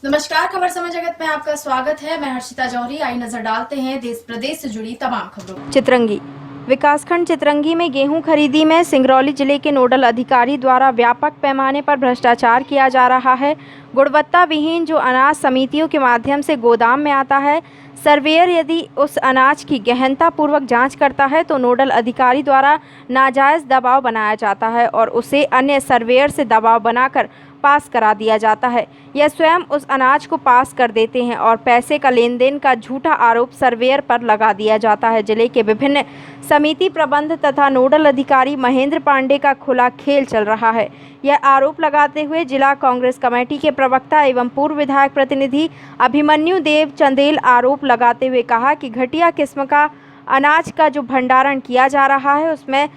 नमस्कार, खबर समय जगत में आपका स्वागत है। मैं हर्षिता जौहरी। आई नजर डालते हैं देश प्रदेश से जुड़ी तमाम खबरों। चितरंगी विकासखंड चितरंगी में गेहूं खरीदी में सिंगरौली जिले के नोडल अधिकारी द्वारा व्यापक पैमाने पर भ्रष्टाचार किया जा रहा है। गुणवत्ता विहीन जो अनाज समितियों के माध्यम से गोदाम में आता है, सर्वेयर यदि उस अनाज की गहनता पूर्वक जांच करता है तो नोडल अधिकारी द्वारा नाजायज़ दबाव बनाया जाता है और उसे अन्य सर्वेयर से दबाव बनाकर पास करा दिया जाता है। यह स्वयं उस अनाज को पास कर देते हैं और पैसे का लेन देन का झूठा आरोप सर्वेयर पर लगा दिया जाता है। जिले के विभिन्न समिति प्रबंध तथा नोडल अधिकारी महेंद्र पांडे का खुला खेल चल रहा है। यह आरोप लगाते हुए जिला कांग्रेस कमेटी के प्रवक्ता एवं पूर्व विधायक प्रतिनिधि अभिमन्यु देव चंदेल आरोप लगाते हुए कहा कि घटिया किस्म का अनाज का जो भंडारण किया जा रहा है उसमें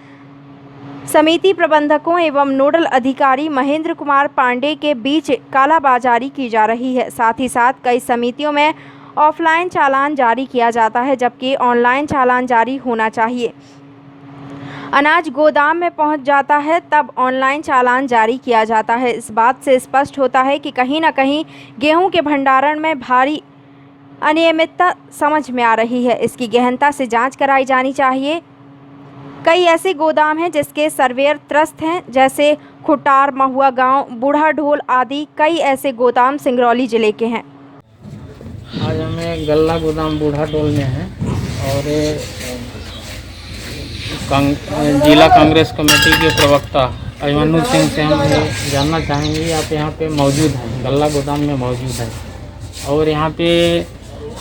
समिति प्रबंधकों एवं नोडल अधिकारी महेंद्र कुमार पांडे के बीच कालाबाजारी की जा रही है। साथ ही साथ कई समितियों में ऑफलाइन चालान जारी किया जाता है जबकि ऑनलाइन चालान जारी होना चाहिए। अनाज गोदाम में पहुंच जाता है तब ऑनलाइन चालान जारी किया जाता है। इस बात से स्पष्ट होता है कि कहीं न कहीं गेहूं के भंडारण में भारी अनियमितता समझ में आ रही है। इसकी गहनता से जाँच कराई जानी चाहिए। कई ऐसे गोदाम हैं जिसके सर्वेयर त्रस्त हैं, जैसे खुटार, महुआ गांव, बूढ़ा ढोल आदि कई ऐसे गोदाम सिंगरौली जिले के हैं। आज हमें गल्ला गोदाम बूढ़ा डोल में है और जिला कांग्रेस कमेटी के प्रवक्ता अभिमन्यु सिंह से हम जानना चाहेंगे, आप यहाँ पे मौजूद हैं, गल्ला गोदाम में मौजूद हैं और यहाँ पे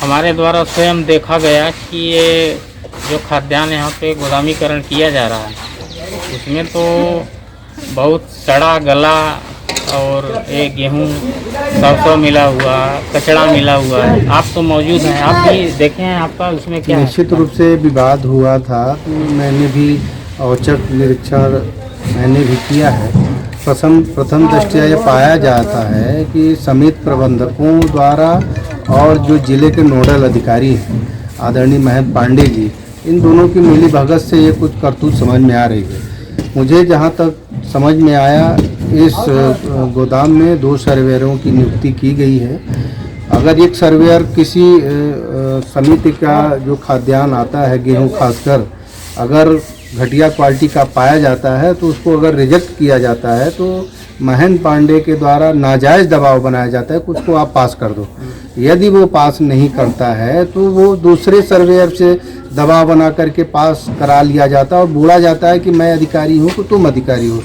हमारे द्वारा स्वयं देखा गया कि ये जो खाद्यान्न यहाँ पे गोदामीकरण किया जा रहा है उसमें तो बहुत सड़ा गला और एक गेहूँ सौ मिला हुआ, कचड़ा मिला हुआ है। आप तो मौजूद हैं, आप भी देखे हैं, आपका उसमें क्या निश्चित रूप से विवाद हुआ था। मैंने भी औचक निरीक्षण मैंने भी किया है। प्रथम दृष्टया ये पाया जाता है कि समिति प्रबंधकों द्वारा और जो जिले के नोडल अधिकारी हैं आदरणीय महेंद्र पांडे जी, इन दोनों की मिली भगत से ये कुछ करतूत समझ में आ रही है। मुझे जहाँ तक समझ में आया, इस गोदाम में 2 सर्वेयरों की नियुक्ति की गई है। अगर एक सर्वेयर किसी समिति का जो खाद्यान्न आता है, गेहूं खासकर, अगर घटिया क्वालिटी का पाया जाता है तो उसको अगर रिजेक्ट किया जाता है तो महेंद्र पांडे के द्वारा नाजायज़ दबाव बनाया जाता है कि उसको आप पास कर दो। यदि वो पास नहीं करता है तो वो दूसरे सर्वेयर से दबाव बना करके पास करा लिया जाता है और बोला जाता है कि मैं अधिकारी हूँ तो तुम अधिकारी हो।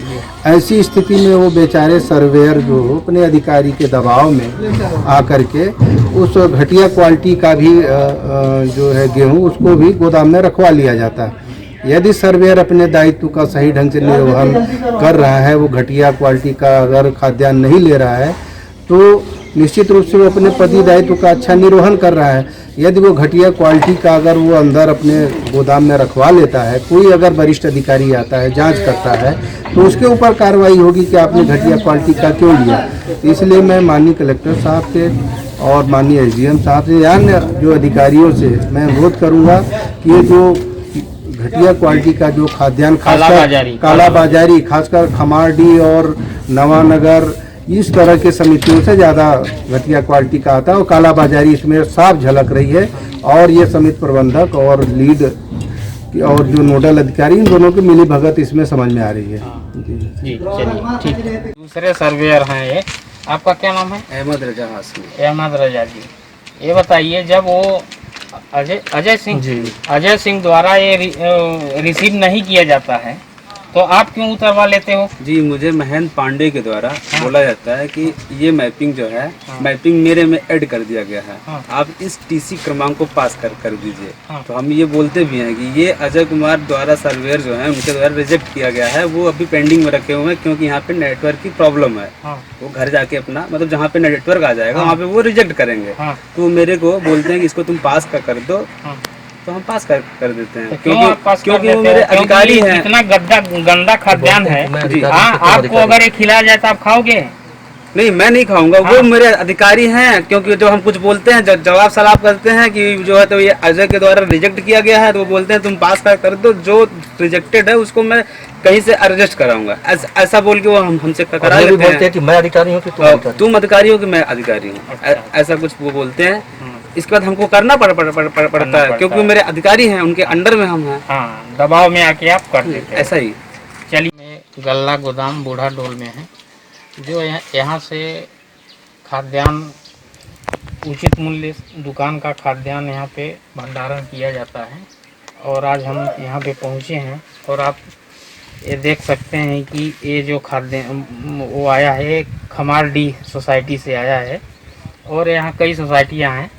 ऐसी स्थिति में वो बेचारे सर्वेयर जो अपने अधिकारी के दबाव में आकर के उस घटिया क्वालिटी का भी जो है गेहूँ उसको भी गोदाम में रखवा लिया जाता है। यदि सर्वेयर अपने दायित्व का सही ढंग से निर्वहन कर रहा है, वो घटिया क्वालिटी का अगर खाद्यान्न नहीं ले रहा है तो निश्चित रूप से वो अपने पति दायित्व का अच्छा निर्वहन कर रहा है। यदि वो घटिया क्वालिटी का अगर वो अंदर अपने गोदाम में रखवा लेता है, कोई अगर वरिष्ठ अधिकारी आता है, जांच करता है, तो उसके ऊपर कार्रवाई होगी कि आपने घटिया क्वालिटी का क्यों लिया। इसलिए मैं माननीय कलेक्टर साहब के और माननीय एसडीएम साहब से, अन्य जो अधिकारियों से मैं अनुरोध करूँगा कि ये जो घटिया क्वालिटी का जो खाद्यान्न कालाबाजारी खासकर खमारडी और नवानगर इस तरह के समितियों से ज़्यादा घटिया क्वालिटी का आता है और कालाबाजारी इसमें साफ झलक रही है और ये समिति प्रबंधक और लीड और जो नोडल अधिकारी, इन दोनों की मिली भगत इसमें समझ में आ रही है। जी चलिए ठीक है। दूसरे सर्वेयर हैं ये, आपका क्या नाम है? अहमद रजा हाशमी। अहमद रजा जी, ये बताइए, जब वो अजय सिंह द्वारा ये रिसीव नहीं किया जाता है तो आप क्यों उतरवा लेते हो? जी, मुझे महेंद्र पांडे के द्वारा बोला जाता है कि ये मैपिंग जो है, मैपिंग मेरे में ऐड कर दिया गया है, आप इस टीसी क्रमांक को पास कर दीजिए। तो हम ये बोलते भी हैं कि ये अजय कुमार द्वारा सर्वेयर जो है उनके द्वारा रिजेक्ट किया गया है, वो अभी पेंडिंग में रखे हुए हैं क्योंकि यहाँ पे नेटवर्क की प्रॉब्लम है। वो घर जाके अपना मतलब जहाँ पे नेटवर्क आ जाएगा वहाँ पे वो रिजेक्ट करेंगे। तो मेरे को बोलते हैं कि इसको तुम पास कर दो, तो हम पास कर देते हैं क्योंकि वो मेरे अधिकारी हैं। इतना गंदा खाद्यान्न है, आपको अगर ये खिलाया जाए तो आप खाओगे? नहीं, मैं नहीं खाऊंगा। वो मेरे अधिकारी हैं, क्योंकि जो हम कुछ बोलते हैं, जवाब सलाह करते हैं कि जो है तो ये अजय के द्वारा रिजेक्ट किया गया है, तो वो बोलते हैं तुम पास कर दो, जो रिजेक्टेड है उसको मैं कहीं से अरेस्ट कराऊंगा, ऐसा बोल के वो हमसे करा लेते बोलते हैं कि मैं अधिकारी हूँ कि तुम अधिकारी हो कि मैं अधिकारी हूँ, ऐसा कुछ वो बोलते हैं। इसके बाद हमको करना पड़ता है, क्योंकि मेरे अधिकारी हैं, उनके अंडर में हम हैं। हाँ, दबाव में आके आप कर देते हैं। ऐसा ही। चलिए, गल्ला गोदाम बूढ़ा डोल में है, जो यहाँ से खाद्यान्न उचित मूल्य दुकान का खाद्यान्न यहाँ पे भंडारण किया जाता है। और आज हम यहाँ पे पहुँचे हैं और आप ये देख सकते हैं कि ये जो खाद्यान्न वो आया है खमारडी सोसाइटी से आया है, और यहाँ कई सोसाइटियाँ हैं,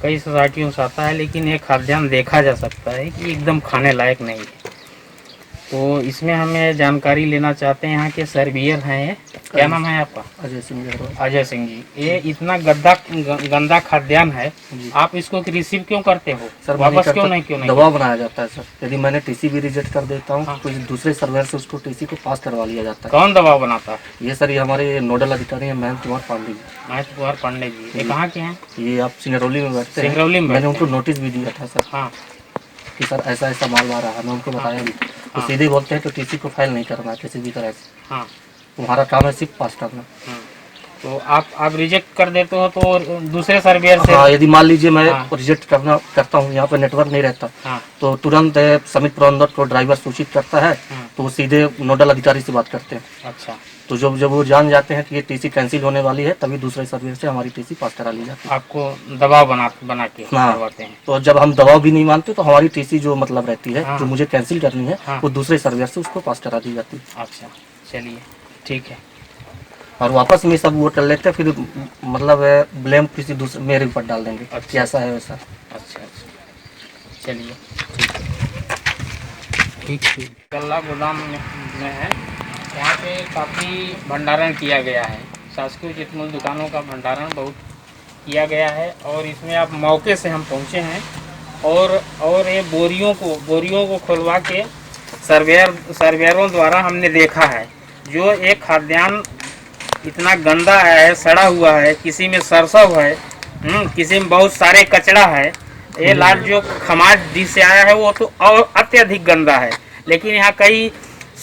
कई सोसाइटियों से आता है, लेकिन ये खाद्यान्न देखा जा सकता है कि एकदम खाने लायक नहीं है। तो इसमें हमें जानकारी लेना चाहते हैं, यहाँ के सर्वियर हैं, क्या नाम है आपका? अजय सिंह जी। ये इतना गंदा खाद्यान्न है, आप इसको रिसीव क्यों करते हो सर? वापस क्यों नहीं दबाव बनाया जाता है सर। यदि मैंने टीसी भी रिजेक्ट कर देता हूँ तो दूसरे सर्वर से उसको टीसी को पास करवा लिया जाता है। कौन दबाव बनाता है? ये सर, ये हमारे नोडल अधिकारी हैं महेंद्र कुमार पांडे जी। महेंद्र कुमार पांडे जी, ये कहाँ के हैं? ये आप सिंगरौली में बैठते हैं। सिंगरौली में? मैंने उनको नोटिस भी दिया था सर। हाँ, कि सर ऐसा ऐसा माल आ रहा है, मैं उनको बताया भी। तो सीधे बोलते हैं तो टीसी को फाइल नहीं करना है किसी भी तरह से। हाँ, तुम्हारा काम है सिर्फ पास करना। तो आप रिजेक्ट कर देते हो तो दूसरे सर्वियर से? हाँ, यदि मान लीजिए मैं रिजेक्ट करता हूँ, यहाँ पे नेटवर्क नहीं रहता, तो तुरंत समित प्रबंधक को ड्राइवर सूचित करता है, तो वो सीधे नोडल अधिकारी से बात करते हैं। अच्छा, तो जब वो जान जाते हैं कि ये टीसी कैंसिल होने वाली है, तभी दूसरे सर्वियर से हमारी टीसी पास करा ली जाती है। आपको दबाव बना के करवाते हैं। तो जब हम दबाव भी नहीं मानते तो हमारी टीसी जो मतलब रहती है, जो मुझे कैंसिल करनी है, वो दूसरे सर्वियर से उसको पास करा दी जाती है। अच्छा, चलिए ठीक है। और वापस में सब वो कर लेते हैं, फिर मतलब ब्लेम किसी दूसरे मेरे ऊपर डाल देंगे। अच्छा, ऐसा है वैसा। अच्छा, चलिए ठीक। गल्ला गोदाम में है, यहाँ पे काफ़ी भंडारण किया गया है, शासकीय उचित मूल्य दुकानों का भंडारण बहुत किया गया है। और इसमें आप मौके से हम पहुँचे हैं, और ये बोरियों को खुलवा के सर्वेयरों द्वारा हमने देखा है, जो एक खाद्यान्न इतना गंदा है, सड़ा हुआ है, किसी में सरसों है, किसी में बहुत सारे कचड़ा है। ये लाल जो खमार डी से आया है वो तो और अत्यधिक गंदा है, लेकिन यहाँ कई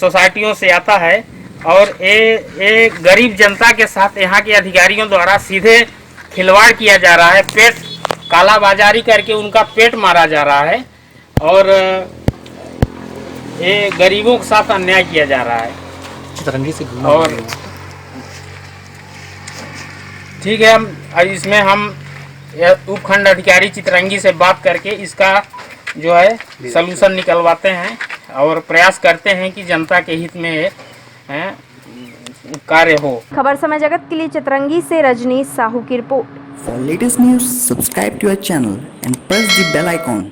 सोसाइटियों से आता है, और ये गरीब जनता के साथ यहाँ के अधिकारियों द्वारा सीधे खिलवाड़ किया जा रहा है, पेट कालाबाजारी करके उनका पेट मारा जा रहा है, और ये गरीबों के साथ अन्याय किया जा रहा है। चितरंगी से और ठीक है, इसमें हम उपखंड अधिकारी चितरंगी से बात करके इसका जो है सलूशन निकलवाते हैं, और प्रयास करते हैं कि जनता के हित में कार्य हो। खबर समय जगत के लिए चितरंगी से रजनीश साहू की report. For latest news, subscribe to our channel and press the bell icon.